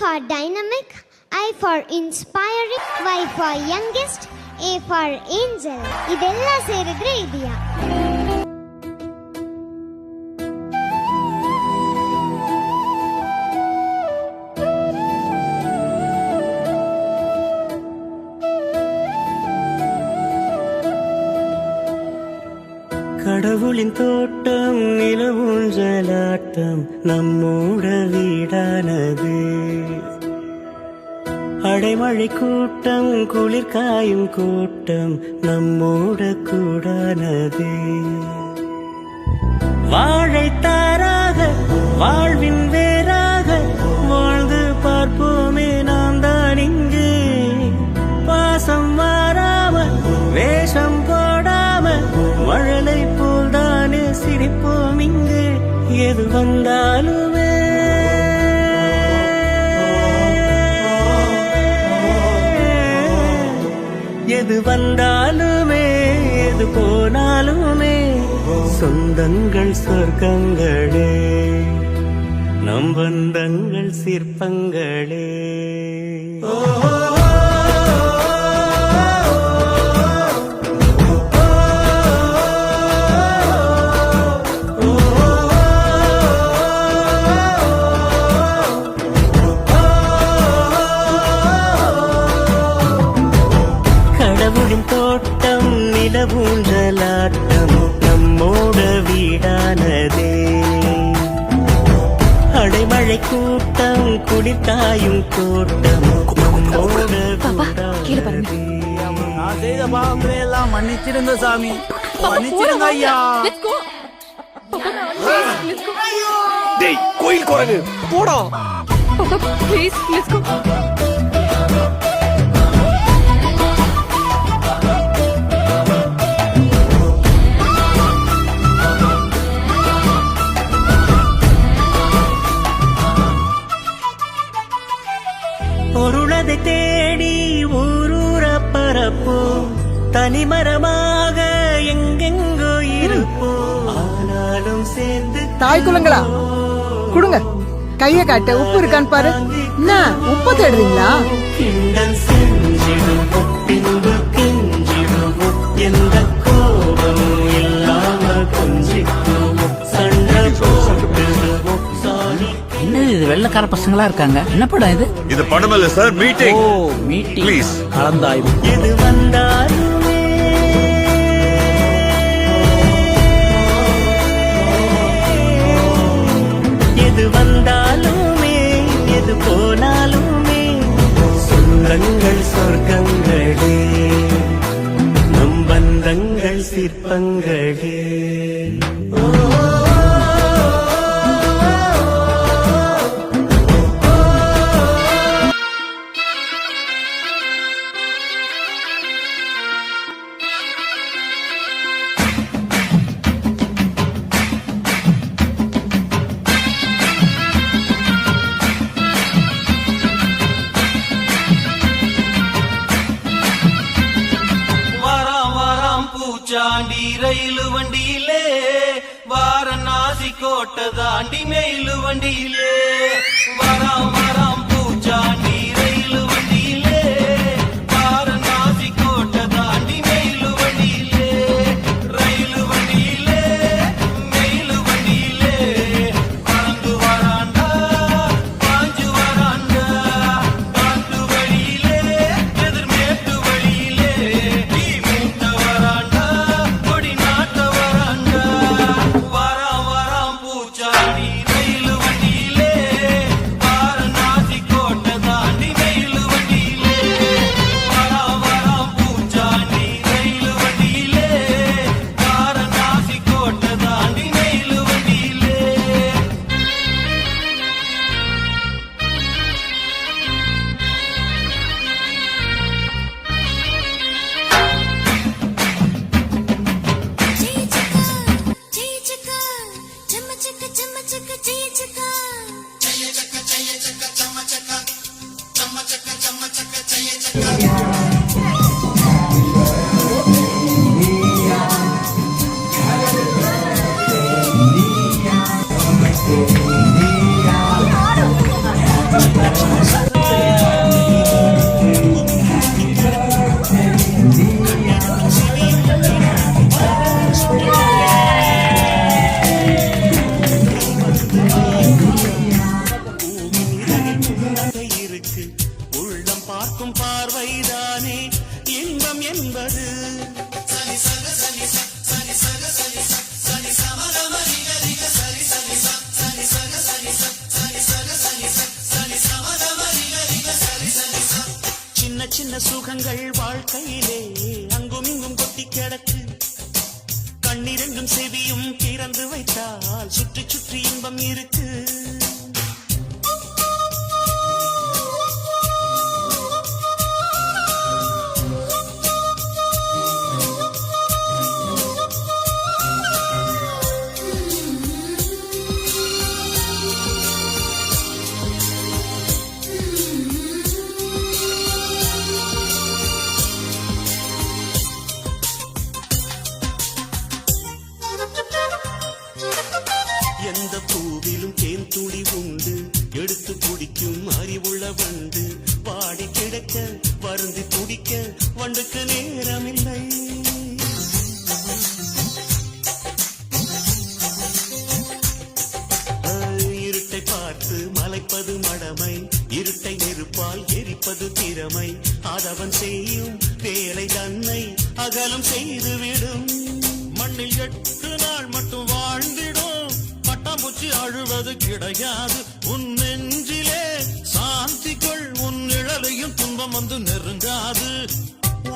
for dynamic, I for inspiring, Y for youngest, A for angel. இதெல்லாம் சேருகிற இடியா. கடவுளின் தோட்டம் நிலவூஞ்சலாட்டம் நம்மோட வீடானது. அடைமழை கூட்டம் குளிர் காயும் கூட்டம் நம்மோட கூடானது. வாழைத்தாராக வாழ்வின் வேறாக வாழ்ந்து பார்ப்போமே நாம் தான் இங்கு. பாசம் மாறாம வேஷம் போடாம மழலை போல் தானே சிரிப்போம் இங்கு. எது வந்தாலுமே எது வந்தாலுமே எது போனாலுமே சொந்தங்கள் சொர்க்கங்களே, நம் பந்தங்கள் சிற்பங்களே. தோட்டம் நிலவூஞ்சலாட்டம் நம்மோட வீடானதே. அடைமழை கூட்டம் குளிர்காயும் கூட்டம் நம்மோட வீடானதே. நான் செய்த பாவங்களை எல்லாம் மன்னிச்சிருங்க சாமி, மன்னிச்சிருங்க ஐயா. டேய் கோயில் குரங்கு போடா. Please let's go. பொருளதை தேடி ஊரூர பரப்போம், தனிமரமாக எங்கெங்கோ இருப்போம். ஆனாலும் சேர்ந்து தாய் குலங்களா குடுங்க, கைய காட்ட உப்பு இருக்கான்னு பாரு. என்ன உப்பு தேடுறீங்களா? கிண்டல் செஞ்சிடுவோம் பின்பு கெஞ்சிடுவோம், எந்த கோபமும் இல்லாம கொஞ்சிக்குவோம், சண்டை போட்டுடுவோம். என்னது இது, வெள்ளக்கார பசங்களா இருக்காங்க. என்ன படம் இது? இது படம் இல்ல sir, meeting. Oh meeting, please கலந்தாய்வு. எது வந்தாலுமே எது வந்தாலுமே எது போனாலுமே சொந்தங்கள் சொர்க்கங்களே, நம் பந்தங்கள் சிற்பங்களே. பூச்சாண்டி ரயிலு வண்டியிலே வாரணாசி கோட்டை தாண்டி மெயிலு வண்டியிலே வராம் வராம் பூச்சாண்டி ரயிலு வண்டியிலே வாரணாசி கோட்டை தாண்டி மெயிலு வண்டியிலே ரயிலு வண்டியிலே மெயிலு வண்டியிலே பறந்து வராண்டா பாஞ்சு வராண்டா காட்டு வழியிலே எதிர்மேட்டு வழியிலே மூட்ட வராண்டா கொடி நாட்ட வராண்டா வராம் வராம் பூச்சாண்டி ரயிலு வண்டியிலே இருக்கு உள்ளம் பார்க்கும் பார்வைதானே இன்பம் என்பது. சின்ன சின்ன சுகங்கள் வாழ்க்கையிலே அங்கும் இங்கும் கொட்டி கிடக்கு. கண்ணிரண்டும் செவியும் திறந்து வைத்தால் சுற்றி சுற்றி இன்பம் இருக்கு. எந்த பூவிலும் தேன் துளி உண்டு எடுத்து குடிக்கும் அறிவுள்ள வண்டு. பாடி கிடக்க வருந்தி துடிக்க வண்டுக்கு நேரமில்லை. இருட்டை பார்த்து மலைப்பது மடமை, இருட்டை நெருப்பால் எரிப்பது திறமை. அதவன் செய்யும் வேலை தன்னை அகலம் செய்துவிடும். மண்ணில் 8 நாள் மட்டும் வாழ்ந்திடும், பட்டாம்பூச்சி அழுவது கிடையாது. உன் நெஞ்சிலே சாந்திக்குள் உன் நிழலையும் துன்பம் வந்து நெருங்காது.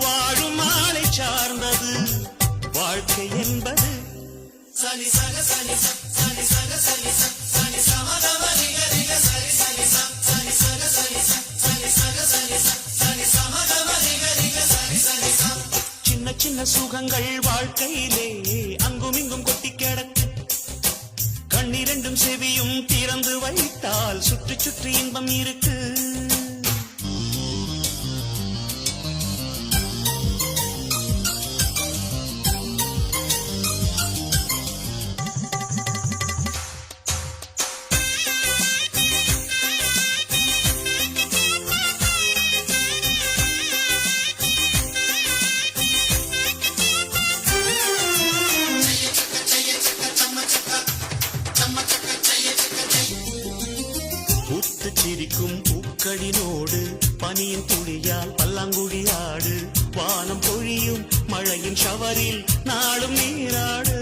வாழும் மாலை சார்ந்தது வாழ்க்கை என்பது. சனி சக சனி சனி சக சனி சனி சமதம ரிக ரிக சரி சனி சனி சக சனி சனி சக சனி சனி சமதம ரிக ரிக சரி சனி. சின்ன சின்ன சுகங்கள் வாழ்க்கையிலே அங்கும் இங்கும் கொட்டி கிடக்கு. கண்ணிரண்டும் செவியும் திறந்து வைத்தால் சுற்றி சுற்றி இன்பம் இருக்கு. சிரிக்கும் பூக்களினோடு பனியின் துளியால் பல்லாங்குழி ஆடு. வானம் பொழியும் மழையின் ஷவரில் நாளும் நீராடு.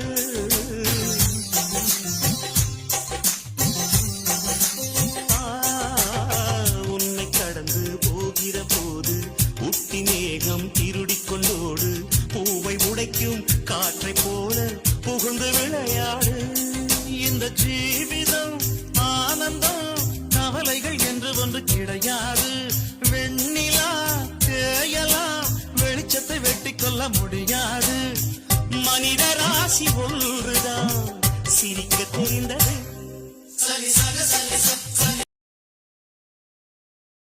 உன்னை கடந்து போகிற போது உட்டி மேகம் திருடிக் கொண்டோடு. பூவை உடைக்கும் காற்றை போல புகுந்து விளையாடு. இந்த ஜீவிதம் ஆனந்தம் கவலைகள் என்று ஒன்று கிடையாது. வெண்ணிலா தேயலாம், வெளிச்சத்தை வெட்டி கொள்ள முடியாது. மனித ராசி ஒன்றுதான் சிரிக்க தெரிந்தது. சனி சக சனி